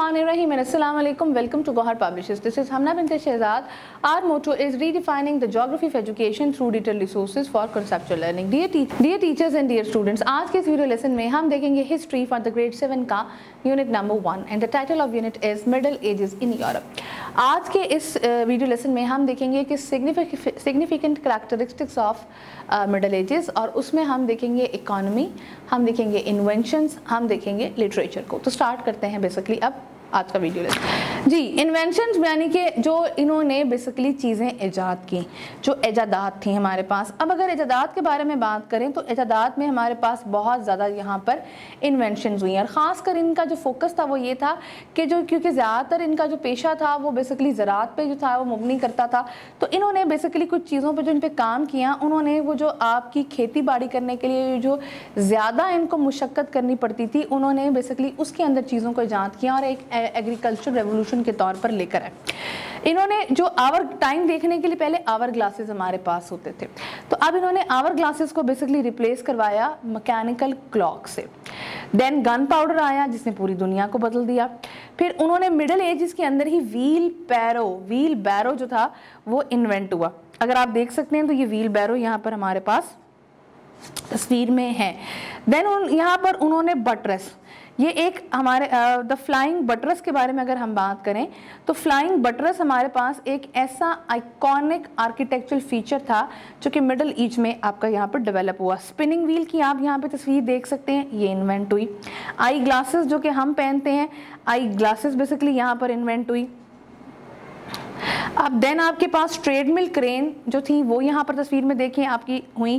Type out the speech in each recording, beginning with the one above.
Bismillahirrahmanirrahim and Assalamu alaikum. Welcome to Gohar Publishers. This is Hamna bint Shehzad. Our motto is redefining the geography of education through digital resources for conceptual learning. Dear teachers and dear students, आज के इस video lesson में हम देखेंगे history for the grade 7 का unit number 1 and the title of unit is middle ages in Europe. आज के इस वीडियो लेसन में हम देखेंगे कि significant characteristics of middle ages, और उसमें हम देखेंगे इकोनॉमी, हम देखेंगे इन्वेंशंस, हम देखेंगे लिटरेचर को। तो स्टार्ट करते हैं बेसिकली अब आज का वीडियो लेसन। जी, इन्वेंशंस यानी कि जो इन्होंने बेसिकली चीज़ें ईजाद की, जो ईजादात थी हमारे पास। अब अगर ईजादात के बारे में बात करें तो ईजादात में हमारे पास बहुत ज़्यादा यहाँ पर इन्वेंशंस हुई हैं, और ख़ासकर इनका जो फोकस था वो ये था कि जो क्योंकि ज़्यादातर इनका जो पेशा था वो बेसिकली ज़राअत पे जो था वो मुबनी करता था, तो इन्होंने बेसिकली कुछ चीज़ों पर जो इन पर काम किया, उन्होंने वो जो आपकी खेती बाड़ी करने के लिए जो ज़्यादा इनको मुशक्क़त करनी पड़ती थी, उन्होंने बेसिकली उसके अंदर चीज़ों को ईजाद किया और एक एग्रीकल्चर रेवोल्यूशन के तौर पर लेकर आए। इन्होंने जो आवर टाइम देखने के लिए पहले आवर ग्लासेस हमारे पास होते थे, तो अब इन्होंने आवर ग्लासेस को बेसिकली रिप्लेस करवाया मैकेनिकल क्लॉक से। देन गन पाउडर आया जिसने पूरी दुनिया को बदल दिया। फिर उन्होंने मिडिल एजेस के अंदर ही व्हील बैरो जो था वो इन्वेंट हुआ। अगर आप देख सकते हैं तो ये व्हील बैरो यहाँ पर हमारे पास तस्वीर में है। देन यहाँ पर उन्होंने बटरस, ये एक हमारे द फ्लाइंग बटरस के बारे में अगर हम बात करें तो फ्लाइंग बटरस हमारे पास एक ऐसा आइकॉनिक आर्किटेक्चरल फीचर था जो कि मिडिल एज में आपका यहाँ पर डेवलप हुआ। स्पिनिंग व्हील की आप यहाँ पे तस्वीर देख सकते हैं, ये इन्वेंट हुई। आई ग्लासेस जो कि हम पहनते हैं, आई ग्लासेस बेसिकली यहाँ पर इन्वेंट हुई। अब देन आपके पास ट्रेडमिल क्रेन जो थी वो यहाँ पर तस्वीर में देखें आपकी हुई।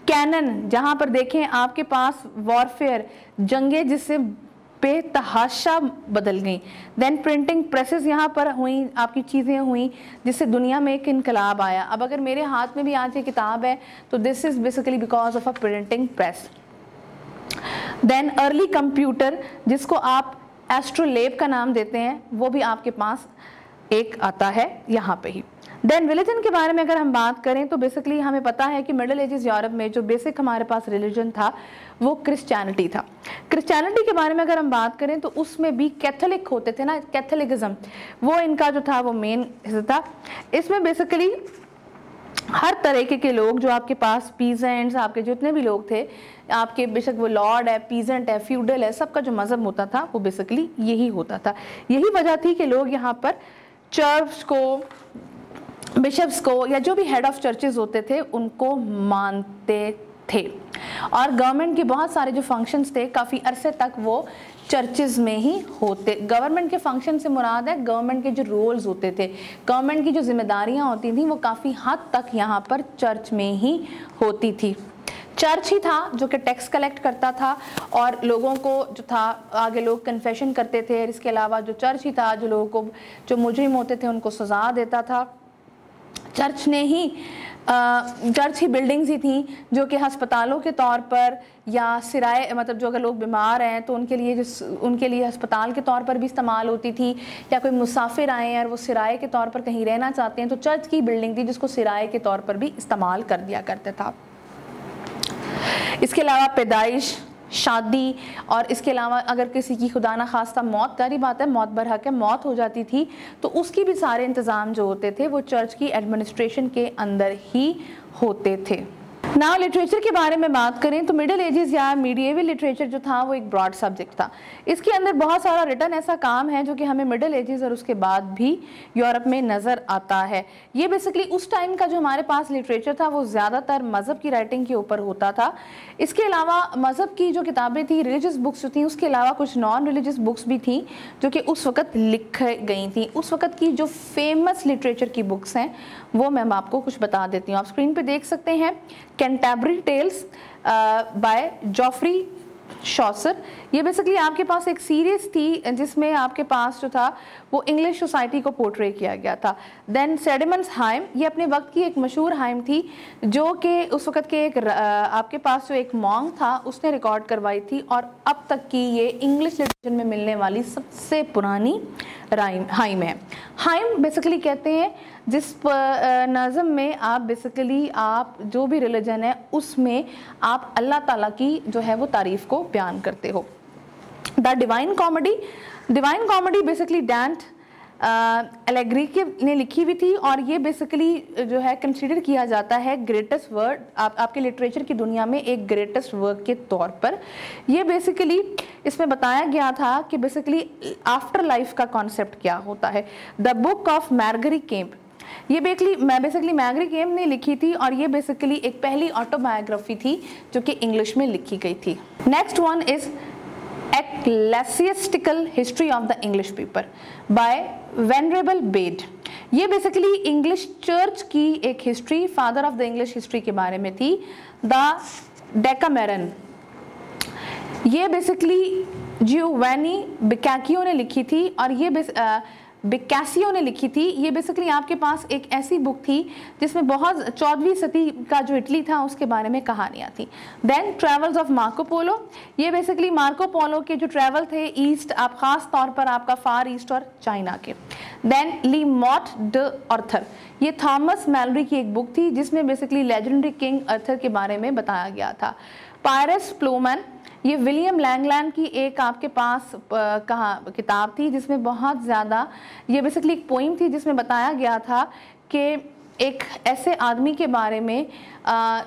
कैनन जहाँ पर देखें आपके पास वॉरफेयर, जंगें जिससे बेतहाशा बदल गई। देन प्रिंटिंग प्रेसेस यहाँ पर हुई, आपकी चीज़ें हुई जिससे दुनिया में एक इनकलाब आया। अब अगर मेरे हाथ में भी आज ये किताब है तो this is basically because of a printing press. Then early computer जिसको आप एस्ट्रोलेब का नाम देते हैं, वो भी आपके पास एक आता है यहाँ पे ही। देन रिलीजन के बारे में अगर हम बात करें तो बेसिकली हमें पता है कि मिडिल एजेस यूरोप में जो बेसिक हमारे पास रिलीजन था वो क्रिश्चियनिटी था। क्रिश्चियनिटी के बारे में अगर हम बात करें तो उसमें भी कैथोलिक होते थे ना, कैथोलिकिज्म वो इनका जो था वो मेन हिस्सा था। इसमें बेसिकली हर तरीके के लोग जो आपके पास पीजेंट्स, आपके जितने भी लोग थे, आपके बेशक वो लॉर्ड है, पीजेंट है, फ्यूडल है, सबका जो मजहब होता था वो बेसिकली यही होता था। यही वजह थी कि लोग यहाँ पर चर्च को, बिशप्स को या जो भी हेड ऑफ चर्चेज होते थे उनको मानते थे, और गवर्नमेंट के बहुत सारे जो फंक्शंस थे काफ़ी अरसे तक वो चर्चेज में ही होते। गवर्नमेंट के फंक्शन से मुराद है गवर्नमेंट के जो रोल्स होते थे, गवर्नमेंट की जो जिम्मेदारियां होती थी वो काफ़ी हद तक यहाँ पर चर्च में ही होती थी। चर्च ही था जो कि टैक्स कलेक्ट करता था और लोगों को जो था आगे लोग कन्फेशन करते थे। इसके अलावा जो चर्च ही था जो लोगों को, जो मुजरिम होते थे उनको सज़ा देता था। चर्च ही बिल्डिंग्स ही थी जो कि अस्पतालों के तौर पर या सिराए, मतलब जो अगर लोग बीमार हैं तो उनके लिए अस्पताल के तौर पर भी इस्तेमाल होती थी, या कोई मुसाफिर आए हैं और वो सिराए के तौर पर कहीं रहना चाहते हैं तो चर्च की बिल्डिंग थी जिसको सिराए के तौर पर भी इस्तेमाल कर दिया करता था। इसके अलावा पैदाइश, शादी, और इसके अलावा अगर किसी की खुदा ना खास्ता मौत, जारी बात है मौत बरहक है, मौत हो जाती थी तो उसकी भी सारे इंतज़ाम जो होते थे वो चर्च की एडमिनिस्ट्रेशन के अंदर ही होते थे। नाउ लिटरेचर के बारे में बात करें तो मिडिल एजेस या मीडिएवल लिटरेचर जो था वो एक ब्रॉड सब्जेक्ट था। इसके अंदर बहुत सारा रिटन ऐसा काम है जो कि हमें मिडिल एजेस और उसके बाद भी यूरोप में नज़र आता है। ये बेसिकली उस टाइम का जो हमारे पास लिटरेचर था वो ज़्यादातर मज़हब की राइटिंग के ऊपर होता था। इसके अलावा मज़हब की जो किताबें थी, रिलीजियस बुक्स जो थी, उसके अलावा कुछ नॉन रिलीजियस बुक्स भी थी जो कि उस वक़्त लिखी गई थी। उस वक़्त की जो फेमस लिटरेचर की बुक्स हैं वो मैं आपको कुछ बता देती हूँ। आप स्क्रीन पे देख सकते हैं कैंटरबरी टेल्स बाय जॉफ्री शॉसर। ये बेसिकली आपके पास एक सीरीज थी जिसमें आपके पास जो था वो इंग्लिश सोसाइटी को पोर्ट्रे किया गया था। देन सेडिमंस हाइम, ये अपने वक्त की एक मशहूर हाइम थी जो कि उस वक्त के एक आपके पास जो एक मॉन्ग था उसने रिकॉर्ड करवाई थी, और अब तक की ये इंग्लिश लिटरेचर में मिलने वाली सबसे पुरानी हाइम है। हाइम बेसिकली कहते हैं जिस नज़म में आप बेसिकली आप जो भी रिलीजन है उसमें आप अल्लाह ताला की जो है वो तारीफ़ को बयान करते हो। द डिवाइन कॉमेडी बेसिकली डांट एलेग्री ने लिखी हुई थी, और ये बेसिकली जो है कंसीडर किया जाता है ग्रेटेस्ट वर्क, आपके लिटरेचर की दुनिया में एक ग्रेटेस्ट वर्क के तौर पर। ये बेसिकली इसमें बताया गया था कि बेसिकली आफ्टर लाइफ का कॉन्सेप्ट क्या होता है। द बुक ऑफ मैगरी केम्प, ये बेसिकली मैगरी केम्प ने लिखी थी, और ये बेसिकली एक पहली ऑटोबायोग्राफी थी जो कि इंग्लिश में लिखी गई थी। Next one is Ecclesiastical History of the English People by Venerable Bede। ये बेसिकली इंग्लिश चर्च की एक history, father of the English history के बारे में थी। द डेकामेरन, ये बेसिकली जियोवानी बिकाकियो ने लिखी थी, और ये बिकासियो ने लिखी थी। ये बेसिकली आपके पास एक ऐसी बुक थी जिसमें बहुत 14वीं सदी का जो इटली था उसके बारे में कहानियाँ थी। Then travels of Marco Polo, ये बेसिकली मार्को पोलो के जो ट्रेवल थे ईस्ट, आप खास तौर पर आपका फार ईस्ट और चाइना के। देन ली मॉट ड अर्थर, ये थॉमस मैलरी की एक बुक थी जिसमें बेसिकली लेजेंडरी किंग अर्थर के बारे में बताया गया था। पायरस प्लोमैन, ये विलियम लैंगलैंड की एक आपके पास किताब थी जिसमें बहुत ज़्यादा, ये बेसिकली एक पोइम थी जिसमें बताया गया था कि एक ऐसे आदमी के बारे में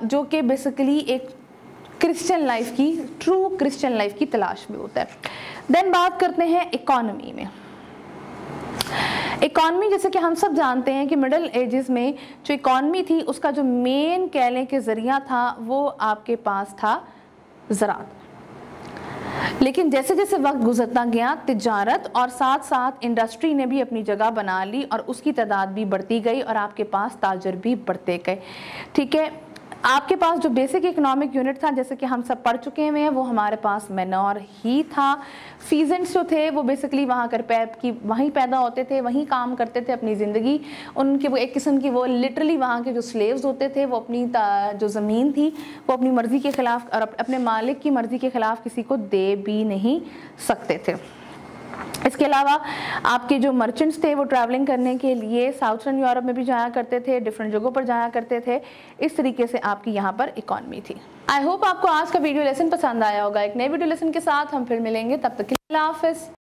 जो कि बेसिकली एक क्रिश्चियन लाइफ की, ट्रू क्रिश्चियन लाइफ की तलाश में होता है। देन बात करते हैं इकोनॉमी में। इकॉनमी, जैसे कि हम सब जानते हैं कि मिडिल एजेस में जो इकॉनमी थी उसका जो मेन कह लें कि जरिया था वो आपके पास था ज़राअत। लेकिन जैसे जैसे वक्त गुजरता गया तिजारत और साथ साथ इंडस्ट्री ने भी अपनी जगह बना ली और उसकी तादाद भी बढ़ती गई और आपके पास ताजर भी बढ़ते गए। ठीक है, आपके पास जो बेसिक इकोनॉमिक यूनिट था जैसे कि हम सब पढ़ चुके हुए हैं वो हमारे पास मैनोर ही था। फीजेंट्स जो थे वो बेसिकली वहाँ वहीं पैदा होते थे, वहीं काम करते थे अपनी ज़िंदगी। उनके वो एक किस्म की वो लिटरली वहाँ के जो स्लेव्स होते थे वो अपनी जो ज़मीन थी वो अपनी मर्ज़ी के ख़िलाफ़ और अपने मालिक की मर्ज़ी के ख़िलाफ़ किसी को दे भी नहीं सकते थे। इसके अलावा आपके जो मर्चेंट्स थे वो ट्रैवलिंग करने के लिए साउथर्न यूरोप में भी जाया करते थे, डिफरेंट जगहों पर जाया करते थे। इस तरीके से आपकी यहाँ पर इकॉनमी थी। आई होप आपको आज का वीडियो लेसन पसंद आया होगा। एक नए वीडियो लेसन के साथ हम फिर मिलेंगे, तब तक के लिए अल्लाह हाफ़िज़।